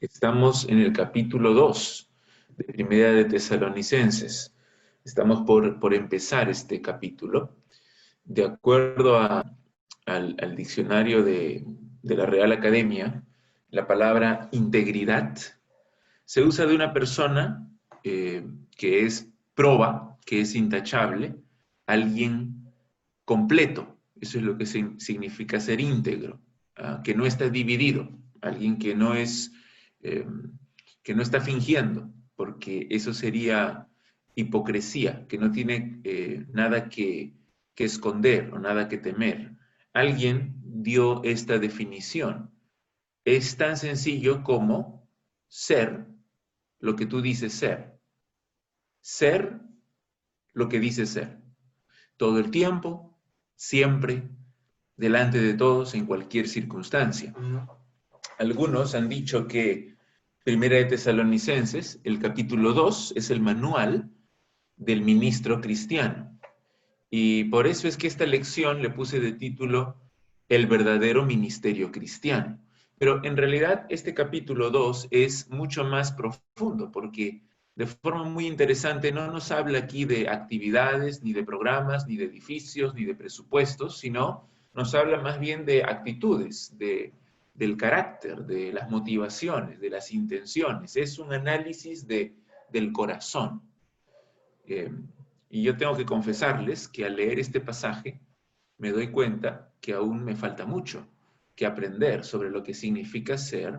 Estamos en el capítulo 2 de Primera de Tesalonicenses. Estamos por empezar este capítulo. De acuerdo al diccionario de la Real Academia, la integridad se usa de una persona que es proba, que es intachable, alguien completo. Eso es lo que significa ser íntegro, que no está dividido, alguien que no está fingiendo, porque eso sería hipocresía, que no tiene nada que esconder o nada que temer. Alguien dio esta definición. Es tan sencillo como ser lo que tú dices ser. Ser lo que dices ser. Todo el tiempo, siempre, delante de todos, en cualquier circunstancia. Algunos han dicho que Primera de Tesalonicenses, el capítulo 2, es el manual del ministro cristiano. Y por eso es que esta lección le puse de título El verdadero ministerio cristiano. Pero en realidad este capítulo 2 es mucho más profundo, porque de forma muy interesante no nos habla aquí de actividades, ni de programas, ni de edificios, ni de presupuestos, sino nos habla más bien de actitudes, del carácter, de las motivaciones, de las intenciones. Es un análisis del corazón. Y yo tengo que confesarles que al leer este pasaje me doy cuenta que aún me falta mucho que aprender sobre lo que significa ser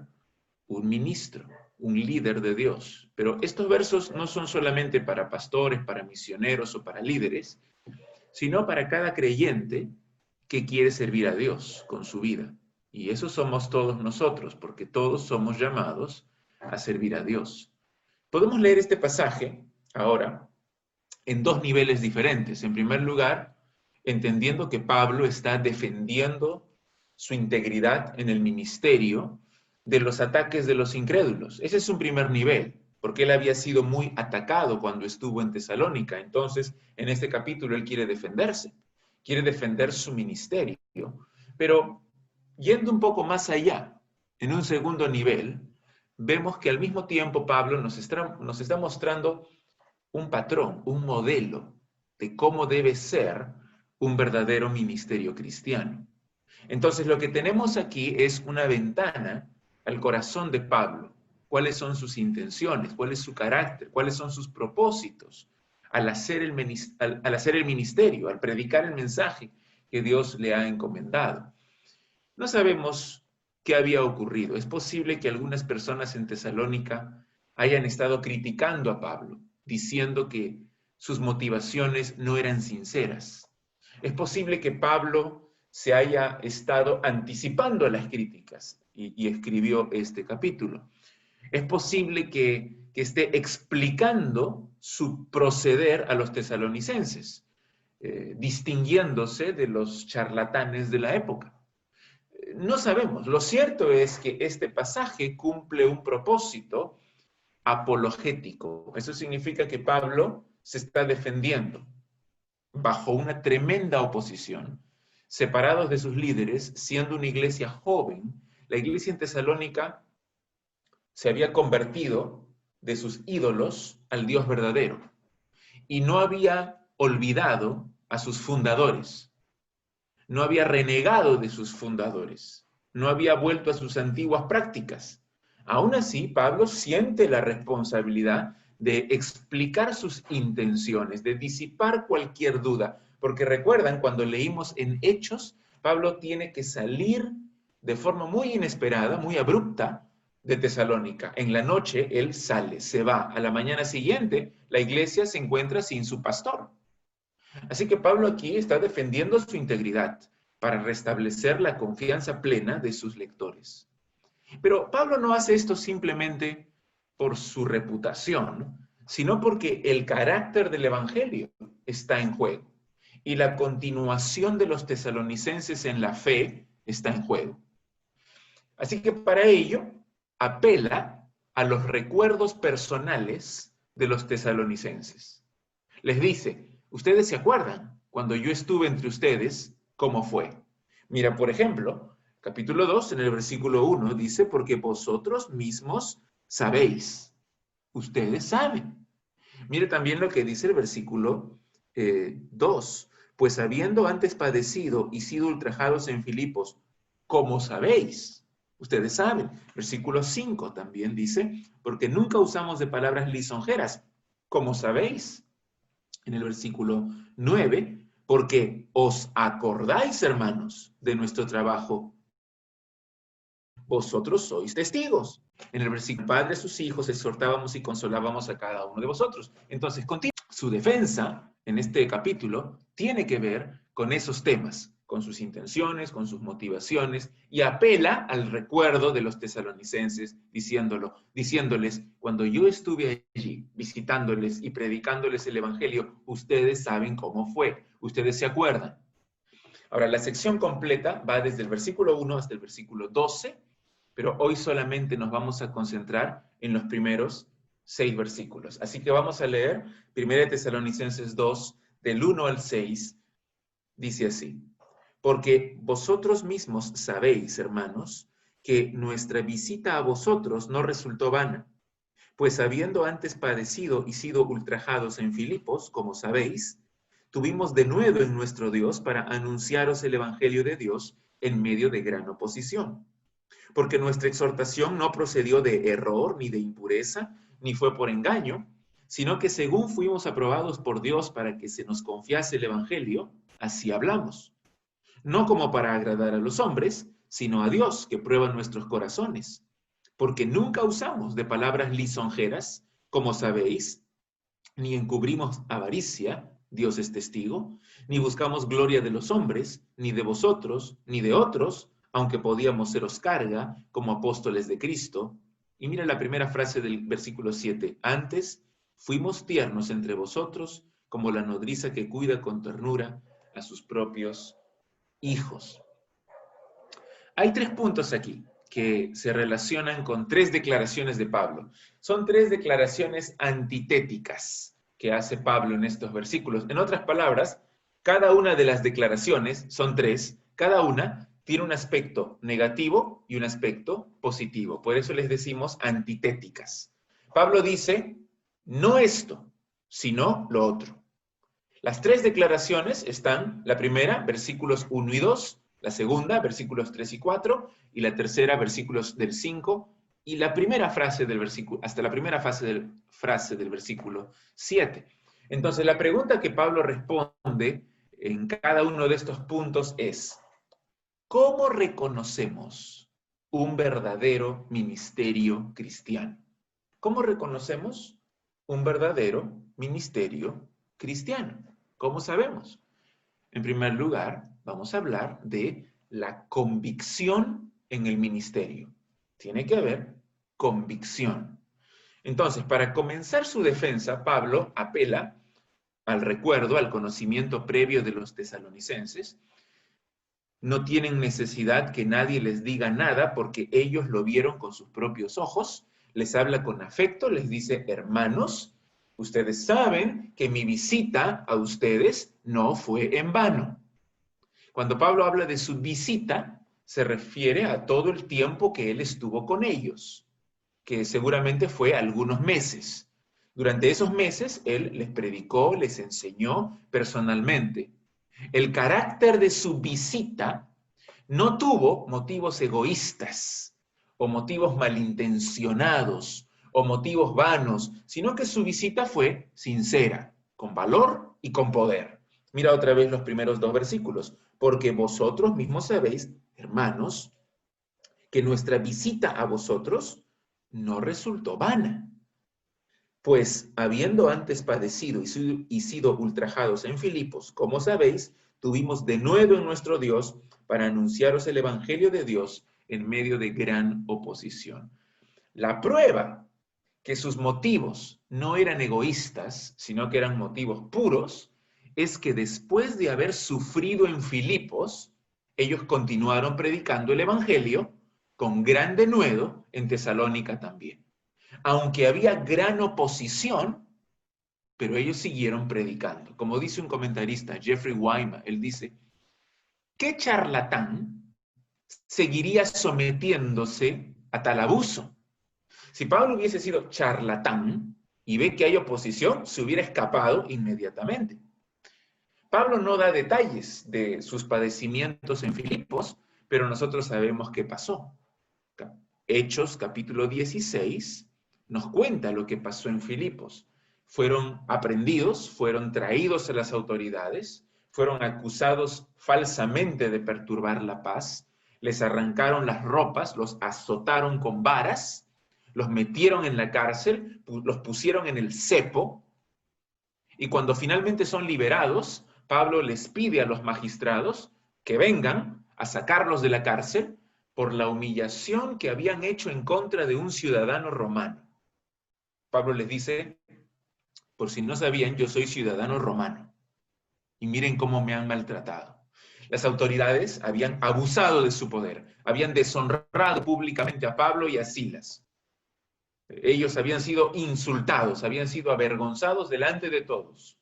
un ministro, un líder de Dios. Pero estos versos no son solamente para pastores, para misioneros o para líderes, sino para cada creyente que quiere servir a Dios con su vida. Y eso somos todos nosotros, porque todos somos llamados a servir a Dios. Podemos leer este pasaje ahora en dos niveles diferentes. En primer lugar, entendiendo que Pablo está defendiendo su integridad en el ministerio de los ataques de los incrédulos. Ese es un primer nivel, porque él había sido muy atacado cuando estuvo en Tesalónica. Entonces, en este capítulo, él quiere defenderse, quiere defender su ministerio. Pero, yendo un poco más allá, en un segundo nivel, vemos que al mismo tiempo Pablo nos está mostrando un patrón, un modelo de cómo debe ser un verdadero ministerio cristiano. Entonces, lo que tenemos aquí es una ventana al corazón de Pablo. ¿Cuáles son sus intenciones? ¿Cuál es su carácter? ¿Cuáles son sus propósitos al hacer el ministerio, al predicar el mensaje que Dios le ha encomendado? No sabemos qué había ocurrido. Es posible que algunas personas en Tesalónica hayan estado criticando a Pablo, diciendo que sus motivaciones no eran sinceras. Es posible que Pablo se haya estado anticipando a las críticas y escribió este capítulo. Es posible que esté explicando su proceder a los tesalonicenses, distinguiéndose de los charlatanes de la época. No sabemos. Lo cierto es que este pasaje cumple un propósito apologético. Eso significa que Pablo se está defendiendo bajo una tremenda oposición, separados de sus líderes, siendo una iglesia joven. La iglesia en Tesalónica se había convertido de sus ídolos al Dios verdadero y no había olvidado a sus fundadores, no había renegado de sus fundadores, no había vuelto a sus antiguas prácticas. Aún así, Pablo siente la responsabilidad de explicar sus intenciones, de disipar cualquier duda, porque recuerdan, cuando leímos en Hechos, Pablo tiene que salir de forma muy inesperada, muy abrupta, de Tesalónica. En la noche él sale, se va. A la mañana siguiente, la iglesia se encuentra sin su pastor. Así que Pablo aquí está defendiendo su integridad para restablecer la confianza plena de sus lectores. Pero Pablo no hace esto simplemente por su reputación, sino porque el carácter del evangelio está en juego y la continuación de los tesalonicenses en la fe está en juego. Así que para ello apela a los recuerdos personales de los tesalonicenses. Les dice: ¿ustedes se acuerdan cuando yo estuve entre ustedes, cómo fue? Mira, por ejemplo, Capítulo 2, en el versículo 1, dice, porque vosotros mismos sabéis. Ustedes saben. Mire también lo que dice el versículo 2. Pues habiendo antes padecido y sido ultrajados en Filipos, como sabéis, ustedes saben. Versículo 5 también dice, porque nunca usamos de palabras lisonjeras, como sabéis. En el versículo 9, porque os acordáis, hermanos, de nuestro trabajo. Vosotros sois testigos. En el versículo, Padre, sus hijos, exhortábamos y consolábamos a cada uno de vosotros. Entonces, su defensa en este capítulo tiene que ver con esos temas, con sus intenciones, con sus motivaciones, y apela al recuerdo de los tesalonicenses, diciéndoles, cuando yo estuve allí visitándoles y predicándoles el evangelio, ustedes saben cómo fue, ustedes se acuerdan. Ahora, la sección completa va desde el versículo 1 hasta el versículo 12, pero hoy solamente nos vamos a concentrar en los primeros 6 versículos. Así que vamos a leer 1 Tesalonicenses 2, del 1 al 6, dice así. Porque vosotros mismos sabéis, hermanos, que nuestra visita a vosotros no resultó vana, pues habiendo antes padecido y sido ultrajados en Filipos, como sabéis, tuvimos de nuevo en nuestro Dios para anunciaros el Evangelio de Dios en medio de gran oposición. Porque nuestra exhortación no procedió de error ni de impureza, ni fue por engaño, sino que según fuimos aprobados por Dios para que se nos confiase el Evangelio, así hablamos. No como para agradar a los hombres, sino a Dios, que prueba nuestros corazones. Porque nunca usamos de palabras lisonjeras, como sabéis, ni encubrimos avaricia, Dios es testigo, ni buscamos gloria de los hombres, ni de vosotros, ni de otros, aunque podíamos seros carga como apóstoles de Cristo. Y mira la primera frase del versículo 7. Antes fuimos tiernos entre vosotros, como la nodriza que cuida con ternura a sus propios hijos. Hay 3 puntos aquí que se relacionan con 3 declaraciones de Pablo. Son 3 declaraciones antitéticas que hace Pablo en estos versículos. En otras palabras, cada una de las declaraciones, son 3, cada una tiene un aspecto negativo y un aspecto positivo. Por eso les decimos antitéticas. Pablo dice, no esto, sino lo otro. Las 3 declaraciones están, la primera, versículos 1 y 2, la segunda, versículos 3 y 4, y la tercera, versículos del 5, y la primera frase del versículo, hasta la primera frase del versículo 7. Entonces, la pregunta que Pablo responde en cada uno de estos puntos es, ¿cómo reconocemos un verdadero ministerio cristiano? ¿Cómo reconocemos un verdadero ministerio cristiano? ¿Cómo sabemos? En primer lugar, vamos a hablar de la convicción en el ministerio. Tiene que haber convicción. Entonces, para comenzar su defensa, Pablo apela al recuerdo, al conocimiento previo de los tesalonicenses. No tienen necesidad que nadie les diga nada porque ellos lo vieron con sus propios ojos. Les habla con afecto, les dice, hermanos, ustedes saben que mi visita a ustedes no fue en vano. Cuando Pablo habla de su visita, se refiere a todo el tiempo que él estuvo con ellos, que seguramente fue algunos meses. Durante esos meses, él les predicó, les enseñó personalmente. El carácter de su visita no tuvo motivos egoístas o motivos malintencionados o motivos vanos, sino que su visita fue sincera, con valor y con poder. Mira otra vez los primeros 2 versículos. Porque vosotros mismos sabéis, hermanos, que nuestra visita a vosotros no resultó vana. Pues habiendo antes padecido y sido ultrajados en Filipos, como sabéis, tuvimos de nuevo en nuestro Dios para anunciaros el Evangelio de Dios en medio de gran oposición. La prueba que sus motivos no eran egoístas, sino que eran motivos puros, es que después de haber sufrido en Filipos, ellos continuaron predicando el Evangelio con gran denuedo en Tesalónica también. Aunque había gran oposición, pero ellos siguieron predicando. Como dice un comentarista, Jeffrey Wyma, él dice, ¿qué charlatán seguiría sometiéndose a tal abuso. Si Pablo hubiese sido charlatán y ve que hay oposición, se hubiera escapado inmediatamente. Pablo no da detalles de sus padecimientos en Filipos, pero nosotros sabemos qué pasó. Hechos capítulo 16 nos cuenta lo que pasó en Filipos. Fueron aprendidos, fueron traídos a las autoridades, fueron acusados falsamente de perturbar la paz, les arrancaron las ropas, los azotaron con varas, los metieron en la cárcel, los pusieron en el cepo, y cuando finalmente son liberados, Pablo les pide a los magistrados que vengan a sacarlos de la cárcel por la humillación que habían hecho en contra de un ciudadano romano. Pablo les dice, por si no sabían, yo soy ciudadano romano y miren cómo me han maltratado. Las autoridades habían abusado de su poder, habían deshonrado públicamente a Pablo y a Silas. Ellos habían sido insultados, habían sido avergonzados delante de todos.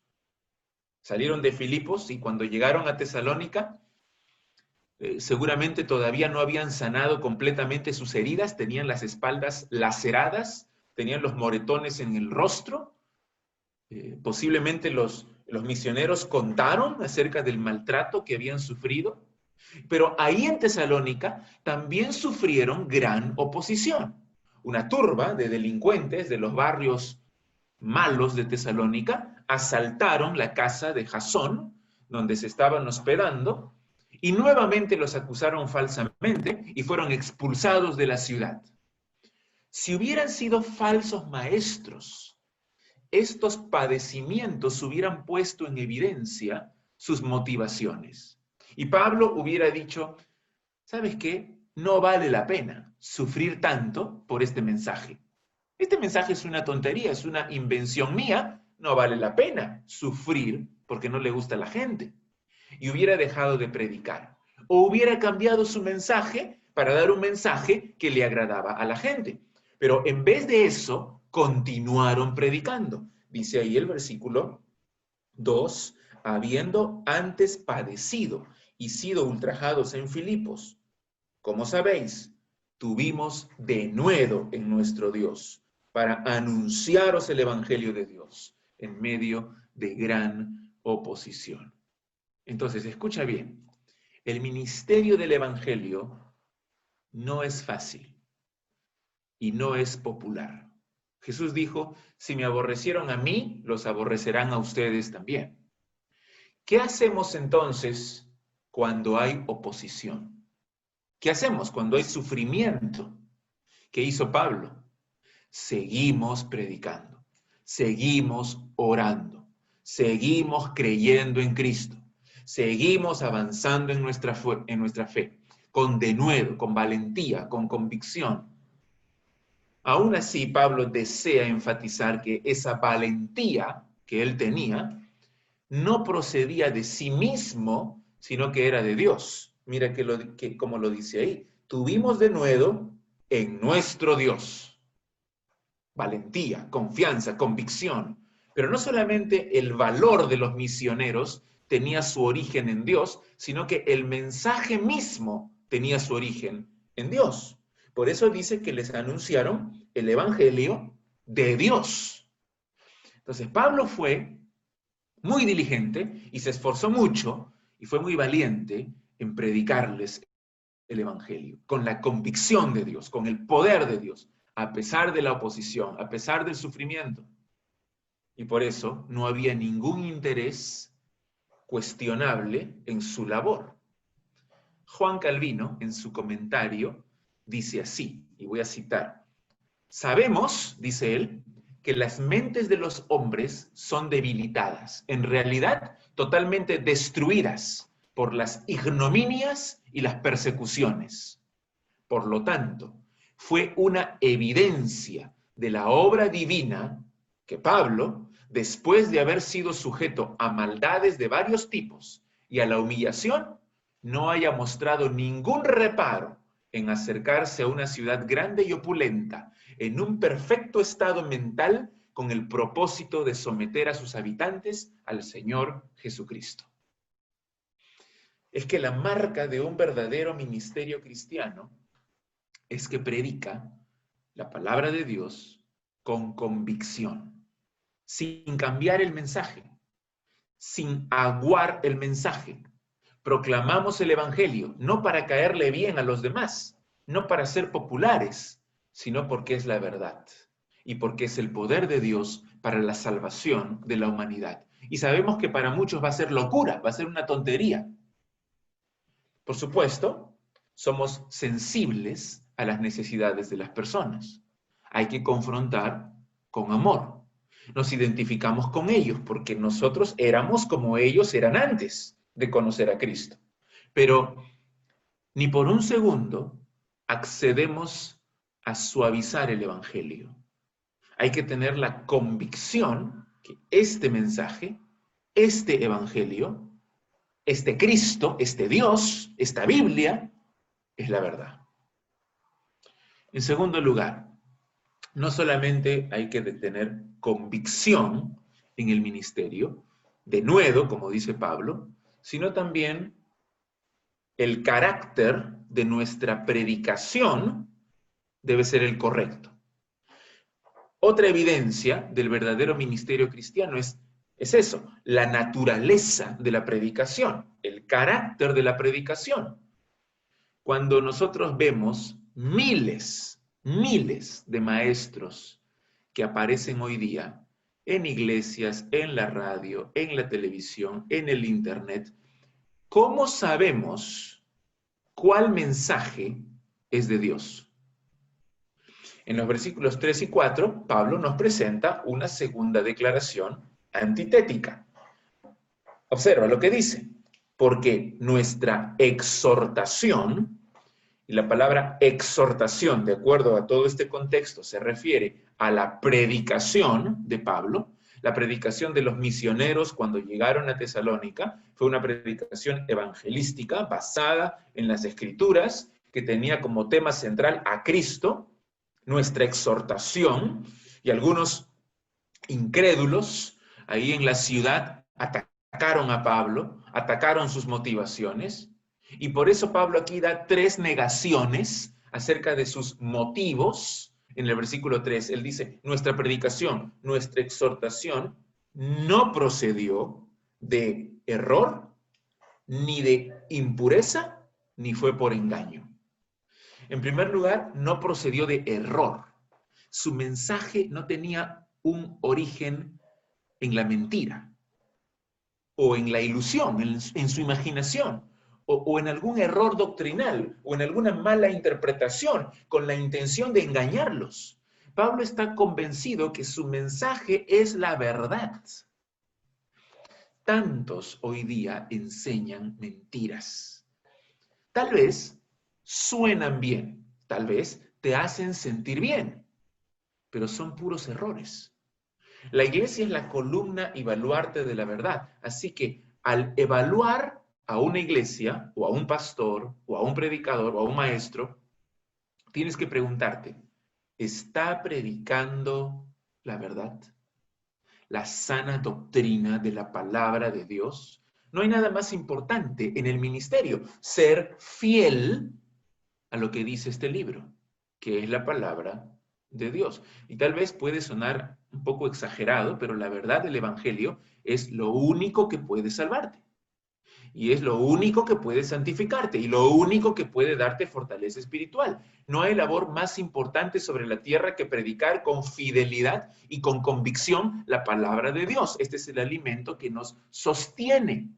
Salieron de Filipos y cuando llegaron a Tesalónica, seguramente todavía no habían sanado completamente sus heridas, tenían las espaldas laceradas, tenían los moretones en el rostro. Posiblemente los misioneros contaron acerca del maltrato que habían sufrido, pero ahí en Tesalónica también sufrieron gran oposición. Una turba de delincuentes de los barrios malos de Tesalónica asaltaron la casa de Jasón, donde se estaban hospedando, y nuevamente los acusaron falsamente y fueron expulsados de la ciudad. Si hubieran sido falsos maestros, estos padecimientos hubieran puesto en evidencia sus motivaciones. Y Pablo hubiera dicho, ¿sabes qué? No vale la pena sufrir tanto por este mensaje. Este mensaje es una tontería, es una invención mía, no vale la pena sufrir porque no le gusta a la gente. Y hubiera dejado de predicar. O hubiera cambiado su mensaje para dar un mensaje que le agradaba a la gente. Pero en vez de eso, continuaron predicando. Dice ahí el versículo 2, habiendo antes padecido y sido ultrajados en Filipos, como sabéis, tuvimos denuedo en nuestro Dios para anunciaros el Evangelio de Dios en medio de gran oposición. Entonces, escucha bien, el ministerio del Evangelio no es fácil y no es popular. Jesús dijo, si me aborrecieron a mí, los aborrecerán a ustedes también. ¿Qué hacemos entonces cuando hay oposición? ¿Qué hacemos cuando hay sufrimiento? ¿Qué hizo Pablo? Seguimos predicando, seguimos orando, seguimos creyendo en Cristo, seguimos avanzando en nuestra fe, con denuedo, con valentía, con convicción. Aún así, Pablo desea enfatizar que esa valentía que él tenía no procedía de sí mismo, sino que era de Dios. Mira como lo dice ahí, tuvimos denuedo en nuestro Dios. Valentía, confianza, convicción. Pero no solamente el valor de los misioneros tenía su origen en Dios, sino que el mensaje mismo tenía su origen en Dios. Por eso dice que les anunciaron el Evangelio de Dios. Entonces Pablo fue muy diligente y se esforzó mucho y fue muy valiente en predicarles el Evangelio, con la convicción de Dios, con el poder de Dios, a pesar de la oposición, a pesar del sufrimiento. Y por eso no había ningún interés cuestionable en su labor. Juan Calvino, en su comentario, dice así, y voy a citar, sabemos, dice él, que las mentes de los hombres son debilitadas, en realidad totalmente destruidas por las ignominias y las persecuciones. Por lo tanto, fue una evidencia de la obra divina que Pablo, después de haber sido sujeto a maldades de varios tipos y a la humillación, no haya mostrado ningún reparo en acercarse a una ciudad grande y opulenta, en un perfecto estado mental, con el propósito de someter a sus habitantes al Señor Jesucristo. es que la marca de un verdadero ministerio cristiano es que predica la palabra de Dios con convicción, sin cambiar el mensaje, sin aguar el mensaje. Proclamamos el Evangelio, no para caerle bien a los demás, no para ser populares, sino porque es la verdad y porque es el poder de Dios para la salvación de la humanidad. Y sabemos que para muchos va a ser locura, va a ser una tontería. Por supuesto, somos sensibles a las necesidades de las personas. Hay que confrontar con amor. Nos identificamos con ellos porque nosotros éramos como ellos eran antes de conocer a Cristo. Pero ni por un segundo accedemos a suavizar el Evangelio. Hay que tener la convicción que este mensaje, este Evangelio, este Cristo, este Dios, esta Biblia, es la verdad. En segundo lugar, no solamente hay que tener convicción en el ministerio, denuedo, como dice Pablo, sino también el carácter de nuestra predicación debe ser el correcto. Otra evidencia del verdadero ministerio cristiano es eso, la naturaleza de la predicación, el carácter de la predicación. Cuando nosotros vemos miles de maestros que aparecen hoy día en iglesias, en la radio, en la televisión, en el internet, ¿cómo sabemos cuál mensaje es de Dios? En los versículos 3 y 4, Pablo nos presenta una segunda declaración antitética. Observa lo que dice, porque nuestra exhortación, y la palabra exhortación, de acuerdo a todo este contexto, se refiere a la predicación de Pablo. La predicación de los misioneros cuando llegaron a Tesalónica fue una predicación evangelística basada en las Escrituras, que tenía como tema central a Cristo. Nuestra exhortación, y algunos incrédulos ahí en la ciudad atacaron a Pablo, atacaron sus motivaciones, y por eso Pablo aquí da 3 negaciones acerca de sus motivos. En el versículo 3, él dice, nuestra predicación, nuestra exhortación no procedió de error, ni de impureza, ni fue por engaño. En primer lugar, no procedió de error. Su mensaje no tenía un origen en la mentira, o en la ilusión, en su imaginación, o en algún error doctrinal, o en alguna mala interpretación, con la intención de engañarlos. Pablo está convencido que su mensaje es la verdad. Tantos hoy día enseñan mentiras. Tal vez suenan bien, tal vez te hacen sentir bien, pero son puros errores. La iglesia es la columna y baluarte de la verdad. Así que al evaluar a una iglesia, o a un pastor, o a un predicador, o a un maestro, tienes que preguntarte, ¿está predicando la verdad? ¿La sana doctrina de la palabra de Dios? No hay nada más importante en el ministerio, ser fiel a lo que dice este libro, que es la palabra de Dios. Y tal vez puede sonar un poco exagerado, pero la verdad del Evangelio es lo único que puede salvarte. Y es lo único que puede santificarte y lo único que puede darte fortaleza espiritual. No hay labor más importante sobre la tierra que predicar con fidelidad y con convicción la palabra de Dios. Este es el alimento que nos sostiene.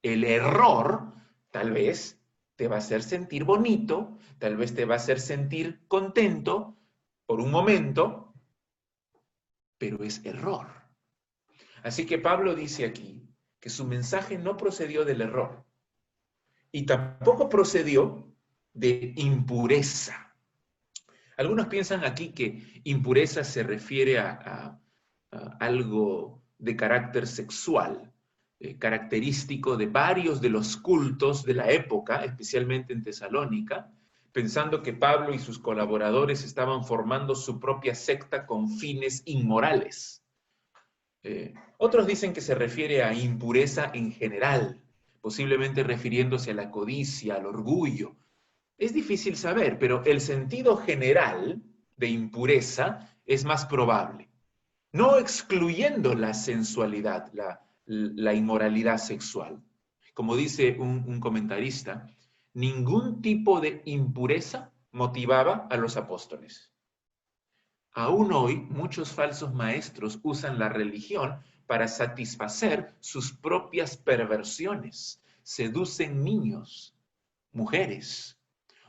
El error, tal vez, te va a hacer sentir bonito, tal vez te va a hacer sentir contento por un momento, pero es error. Así que Pablo dice aquí que su mensaje no procedió del error y tampoco procedió de impureza. Algunos piensan aquí que impureza se refiere a algo de carácter sexual, característico de varios de los cultos de la época, especialmente en Tesalónica, pensando que Pablo y sus colaboradores estaban formando su propia secta con fines inmorales. Otros dicen que se refiere a impureza en general, posiblemente refiriéndose a la codicia, al orgullo. Es difícil saber, pero el sentido general de impureza es más probable. No excluyendo la sensualidad, la inmoralidad sexual. Como dice un comentarista, ningún tipo de impureza motivaba a los apóstoles. Aún hoy, muchos falsos maestros usan la religión para satisfacer sus propias perversiones. Seducen niños, mujeres,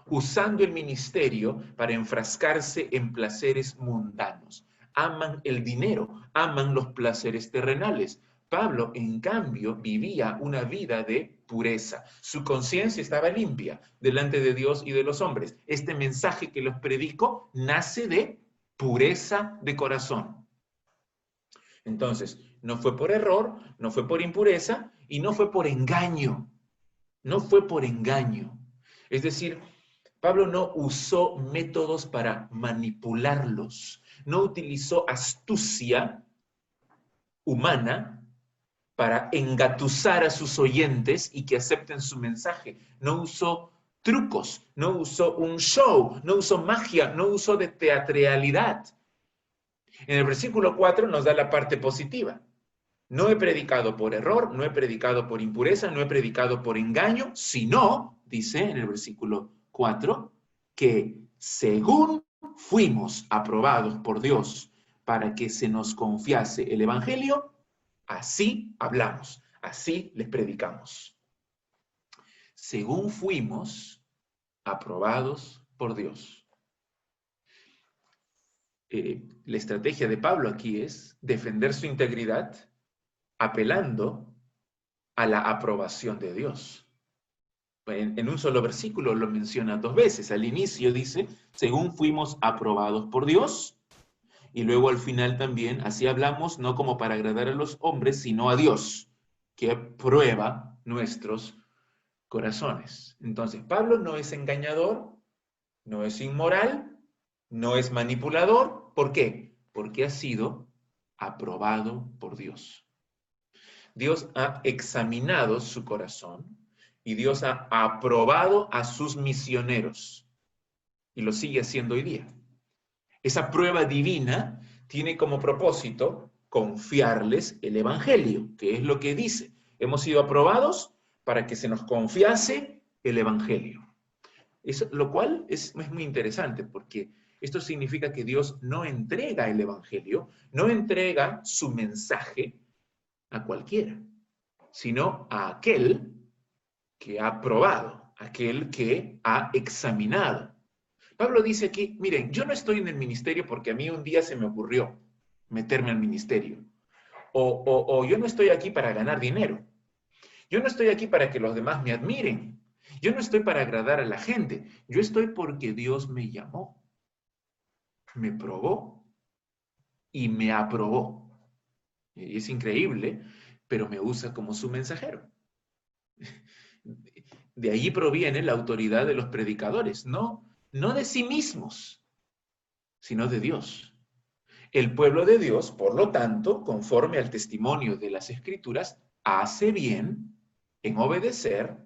usando el ministerio para enfrascarse en placeres mundanos. Aman el dinero, aman los placeres terrenales. Pablo, en cambio, vivía una vida de pureza. Su conciencia estaba limpia delante de Dios y de los hombres. Este mensaje que los predico nace de pureza de corazón. Entonces, no fue por error, no fue por impureza y no fue por engaño. No fue por engaño. Es decir, Pablo no usó métodos para manipularlos, no utilizó astucia humana para engatusar a sus oyentes y que acepten su mensaje. No usó trucos, no usó un show, no usó magia, no usó de teatralidad. En el versículo 4 nos da la parte positiva. No he predicado por error, no he predicado por impureza, no he predicado por engaño, sino, dice en el versículo 4, que según fuimos aprobados por Dios para que se nos confiase el Evangelio, así hablamos, así les predicamos. Según fuimos aprobados por Dios. La estrategia de Pablo aquí es defender su integridad apelando a la aprobación de Dios. En un solo versículo lo menciona 2 veces. Al inicio dice, según fuimos aprobados por Dios, y luego al final también, así hablamos, no como para agradar a los hombres, sino a Dios, que prueba nuestros corazones. Entonces, Pablo no es engañador, no es inmoral, no es manipulador. ¿Por qué? Porque ha sido aprobado por Dios. Dios ha examinado su corazón y Dios ha aprobado a sus misioneros y lo sigue haciendo hoy día. Esa prueba divina tiene como propósito confiarles el Evangelio, que es lo que dice. Hemos sido aprobados para que se nos confiase el Evangelio. Eso, lo cual es muy interesante porque esto significa que Dios no entrega el Evangelio, no entrega su mensaje a cualquiera, sino a aquel que ha probado, aquel que ha examinado. Pablo dice aquí, miren, yo no estoy en el ministerio porque a mí un día se me ocurrió meterme al ministerio. O yo no estoy aquí para ganar dinero. Yo no estoy aquí para que los demás me admiren. Yo no estoy para agradar a la gente. Yo estoy porque Dios me llamó, me probó y me aprobó. Y es increíble, pero me usa como su mensajero. De ahí proviene la autoridad de los predicadores, no de sí mismos, sino de Dios. El pueblo de Dios, por lo tanto, conforme al testimonio de las Escrituras, hace bien en obedecer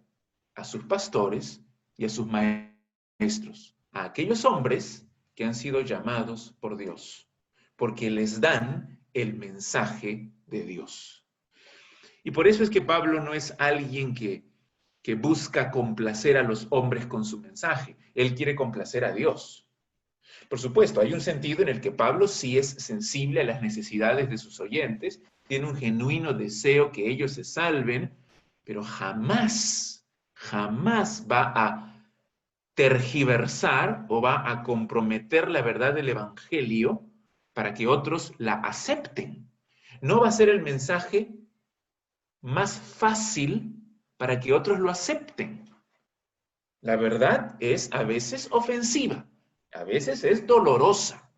a sus pastores y a sus maestros, a aquellos hombres que han sido llamados por Dios, porque les dan el mensaje de Dios. Y por eso es que Pablo no es alguien que busca complacer a los hombres con su mensaje. Él quiere complacer a Dios. Por supuesto, hay un sentido en el que Pablo sí es sensible a las necesidades de sus oyentes, tiene un genuino deseo que ellos se salven, pero jamás va a tergiversar o va a comprometer la verdad del Evangelio para que otros la acepten. No va a ser el mensaje más fácil para que otros lo acepten. La verdad es a veces ofensiva, a veces es dolorosa.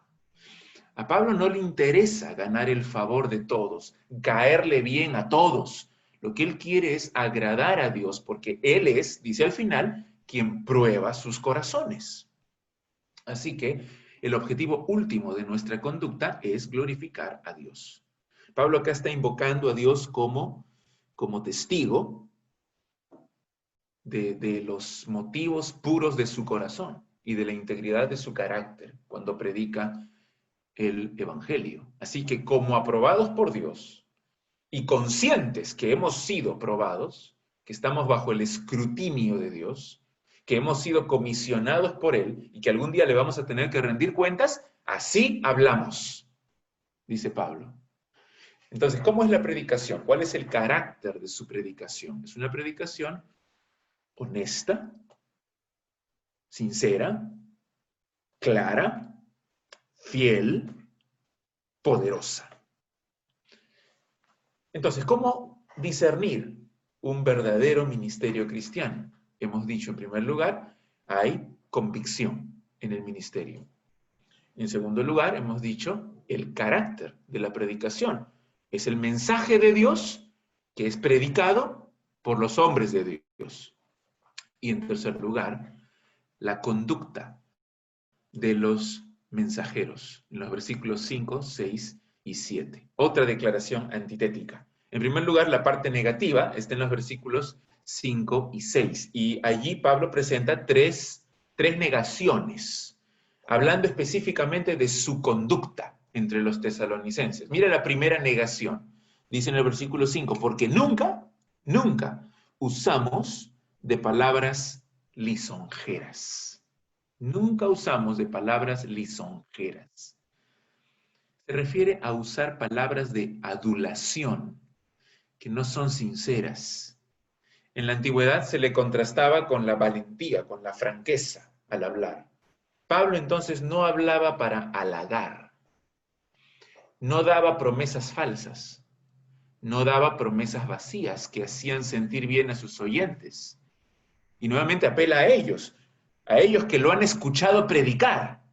A Pablo no le interesa ganar el favor de todos, caerle bien a todos. Lo que él quiere es agradar a Dios, porque Él es, dice al final, quien prueba sus corazones. Así que el objetivo último de nuestra conducta es glorificar a Dios. Pablo acá está invocando a Dios como testigo de los motivos puros de su corazón y de la integridad de su carácter cuando predica el Evangelio. Así que como aprobados por Dios y conscientes que hemos sido probados, que estamos bajo el escrutinio de Dios, que hemos sido comisionados por Él y que algún día le vamos a tener que rendir cuentas, así hablamos, dice Pablo. Entonces, ¿cómo es la predicación? ¿Cuál es el carácter de su predicación? Es una predicación honesta, sincera, clara, fiel, poderosa. Entonces, ¿cómo discernir un verdadero ministerio cristiano? Hemos dicho, en primer lugar, hay convicción en el ministerio. En segundo lugar, hemos dicho el carácter de la predicación. Es el mensaje de Dios que es predicado por los hombres de Dios. Y en tercer lugar, la conducta de los mensajeros, en los versículos 5, 6 y 7. Otra declaración antitética. En primer lugar, la parte negativa está en los versículos 5 y 6. Y allí Pablo presenta tres negaciones, hablando específicamente de su conducta entre los tesalonicenses. Mira la primera negación. Dice en el versículo 5, porque nunca usamos de palabras lisonjeras. Nunca usamos de palabras lisonjeras. Se refiere a usar palabras de adulación, que no son sinceras. En la antigüedad se le contrastaba con la valentía, con la franqueza al hablar. Pablo entonces no hablaba para halagar, no daba promesas falsas, no daba promesas vacías que hacían sentir bien a sus oyentes. Y nuevamente apela a ellos que lo han escuchado predicar.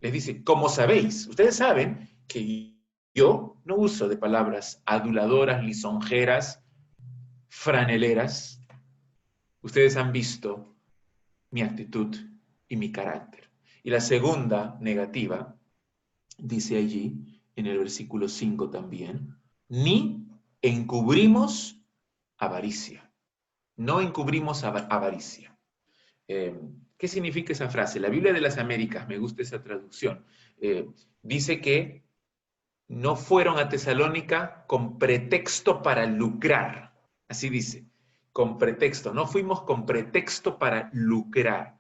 Les dice, como sabéis, ustedes saben que yo no uso de palabras aduladoras, lisonjeras, franeleras. Ustedes han visto mi actitud y mi carácter. Y la segunda negativa, dice allí, en el versículo 5 también, ni encubrimos avaricia. No encubrimos avaricia. ¿Qué significa esa frase? La Biblia de las Américas, me gusta esa traducción, dice que no fueron a Tesalónica con pretexto para lucrar. Así dice, con pretexto. No fuimos con pretexto para lucrar.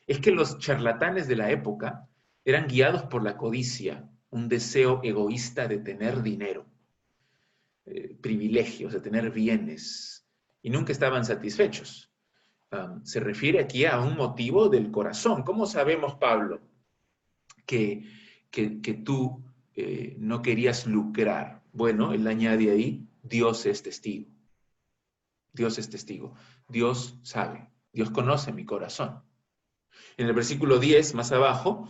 Es que los charlatanes de la época eran guiados por la codicia, un deseo egoísta de tener dinero, privilegios, de tener bienes, y nunca estaban satisfechos. Se refiere aquí a un motivo del corazón. ¿Cómo sabemos, Pablo, que tú no querías lucrar? Bueno, él añade ahí, Dios es testigo. Dios es testigo. Dios sabe. Dios conoce mi corazón. En el versículo 10, más abajo,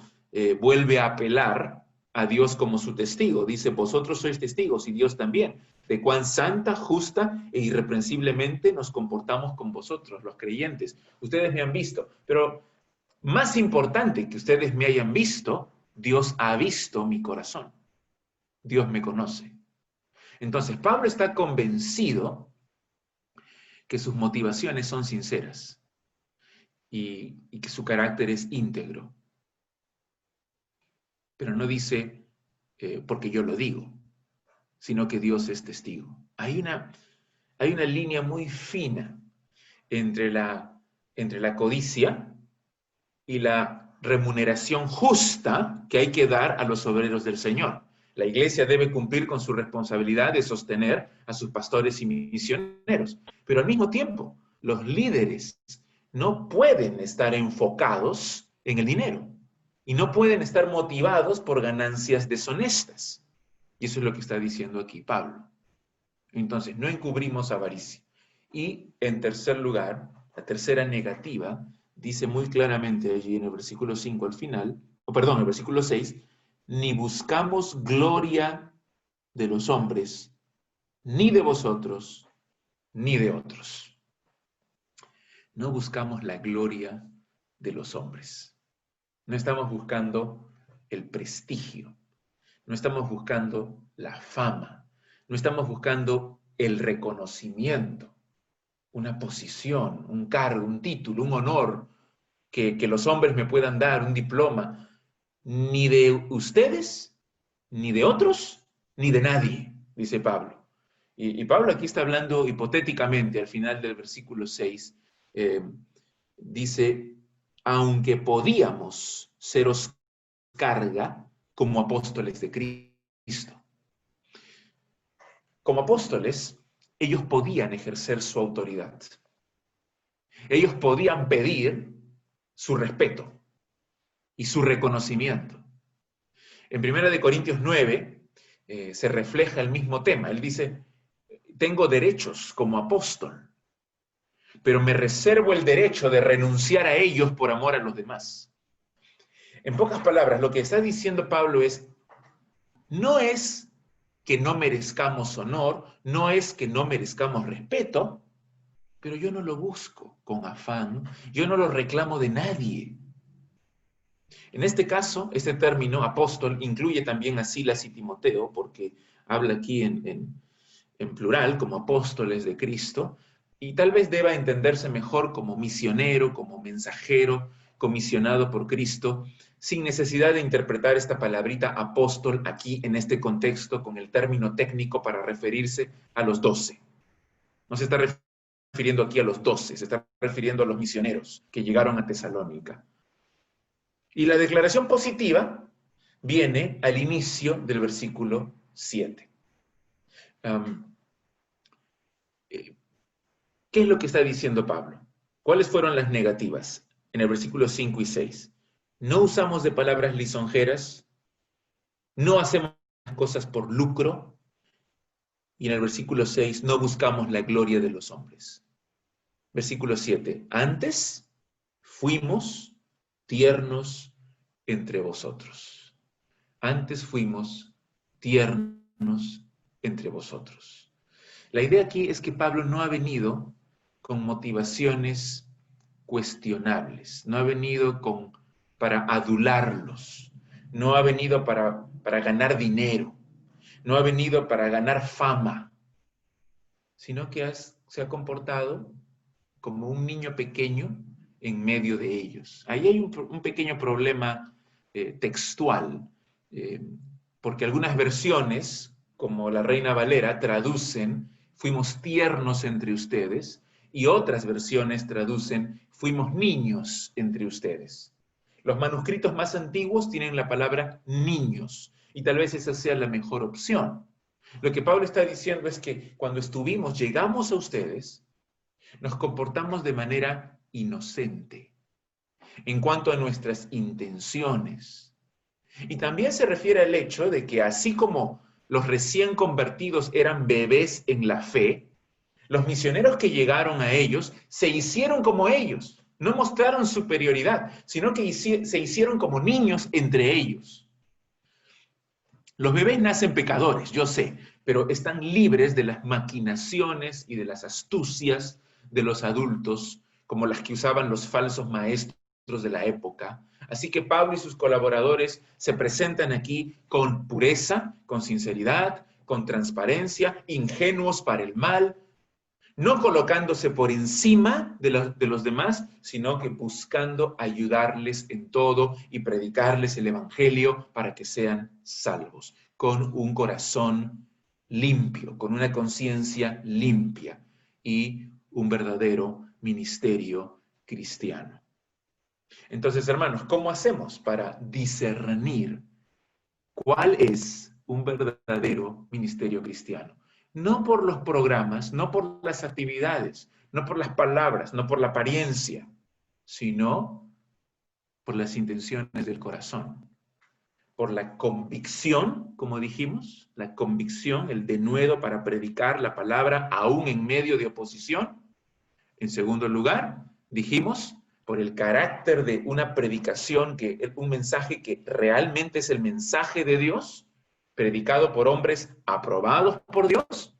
vuelve a apelar a Dios como su testigo. Dice, vosotros sois testigos y Dios también, de cuán santa, justa e irreprensiblemente nos comportamos con vosotros, los creyentes. Ustedes me han visto, pero más importante que ustedes me hayan visto, Dios ha visto mi corazón. Dios me conoce. Entonces, Pablo está convencido que sus motivaciones son sinceras y que su carácter es íntegro. Pero no dice porque yo lo digo, sino que Dios es testigo. Hay una línea muy fina entre la codicia y la remuneración justa que hay que dar a los obreros del Señor. La iglesia debe cumplir con su responsabilidad de sostener a sus pastores y misioneros, pero al mismo tiempo, los líderes no pueden estar enfocados en el dinero y no pueden estar motivados por ganancias deshonestas. Y eso es lo que está diciendo aquí Pablo. Entonces, no encubrimos avaricia. Y en tercer lugar, la tercera negativa, dice muy claramente allí en el versículo 5 al final, el versículo 6, ni buscamos gloria de los hombres, ni de vosotros, ni de otros. No buscamos la gloria de los hombres. No estamos buscando el prestigio. No estamos buscando la fama. No estamos buscando el reconocimiento. una posición, un cargo, un título, un honor que los hombres me puedan dar, un diploma, ni de ustedes, ni de otros, ni de nadie, dice Pablo. Y Pablo aquí está hablando hipotéticamente al final del versículo 6. Dice, aunque podíamos seros carga como apóstoles de Cristo. Como apóstoles, ellos podían ejercer su autoridad. Ellos podían pedir su respeto y su reconocimiento. En 1 Corintios 9 se refleja el mismo tema. Él dice, tengo derechos como apóstol, pero me reservo el derecho de renunciar a ellos por amor a los demás. En pocas palabras, lo que está diciendo Pablo no es que no merezcamos honor, no es que no merezcamos respeto, pero yo no lo busco con afán, yo no lo reclamo de nadie. En este caso, este término apóstol incluye también a Silas y Timoteo, porque habla aquí en plural, como apóstoles de Cristo, y tal vez deba entenderse mejor como misionero, como mensajero, comisionado por Cristo, sin necesidad de interpretar esta palabrita apóstol aquí en este contexto con el término técnico para referirse a los 12. No se está refiriendo aquí a los 12, se está refiriendo a los misioneros que llegaron a Tesalónica. Y la declaración positiva viene al inicio del versículo 7. ¿Qué es lo que está diciendo Pablo? ¿Cuáles fueron las negativas? En el versículo 5 y 6. No usamos de palabras lisonjeras, no hacemos cosas por lucro, y en el versículo 6, no buscamos la gloria de los hombres. Versículo 7, antes fuimos tiernos entre vosotros. Antes fuimos tiernos entre vosotros. La idea aquí es que Pablo no ha venido con motivaciones cuestionables, no ha venido para adularlos, no ha venido para ganar dinero, no ha venido para ganar fama, sino que se ha comportado como un niño pequeño en medio de ellos. Ahí hay un pequeño problema textual, eh, porque algunas versiones, como la Reina Valera, traducen, fuimos tiernos entre ustedes, y otras versiones traducen, fuimos niños entre ustedes. Los manuscritos más antiguos tienen la palabra niños, y tal vez esa sea la mejor opción. Lo que Pablo está diciendo es que cuando llegamos a ustedes, nos comportamos de manera inocente en cuanto a nuestras intenciones. Y también se refiere al hecho de que así como los recién convertidos eran bebés en la fe, los misioneros que llegaron a ellos se hicieron como ellos. No mostraron superioridad, sino que se hicieron como niños entre ellos. Los bebés nacen pecadores, yo sé, pero están libres de las maquinaciones y de las astucias de los adultos, como las que usaban los falsos maestros de la época. Así que Pablo y sus colaboradores se presentan aquí con pureza, con sinceridad, con transparencia, ingenuos para el mal, no colocándose por encima de los demás, sino que buscando ayudarles en todo y predicarles el Evangelio para que sean salvos, con un corazón limpio, con una conciencia limpia y un verdadero ministerio cristiano. Entonces, hermanos, ¿cómo hacemos para discernir cuál es un verdadero ministerio cristiano? No por los programas, no por las actividades, no por las palabras, no por la apariencia, sino por las intenciones del corazón, por la convicción, como dijimos, la convicción, el denuedo para predicar la palabra aún en medio de oposición. En segundo lugar, dijimos, por el carácter de una predicación, un mensaje que realmente es el mensaje de Dios, predicado por hombres aprobados por Dios.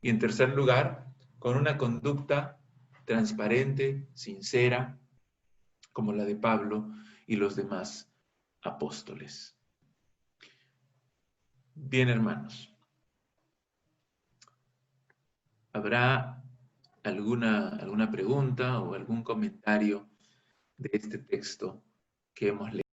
Y en tercer lugar, con una conducta transparente, sincera, como la de Pablo y los demás apóstoles. Bien, hermanos, habrá alguna pregunta o algún comentario de este texto que hemos leído.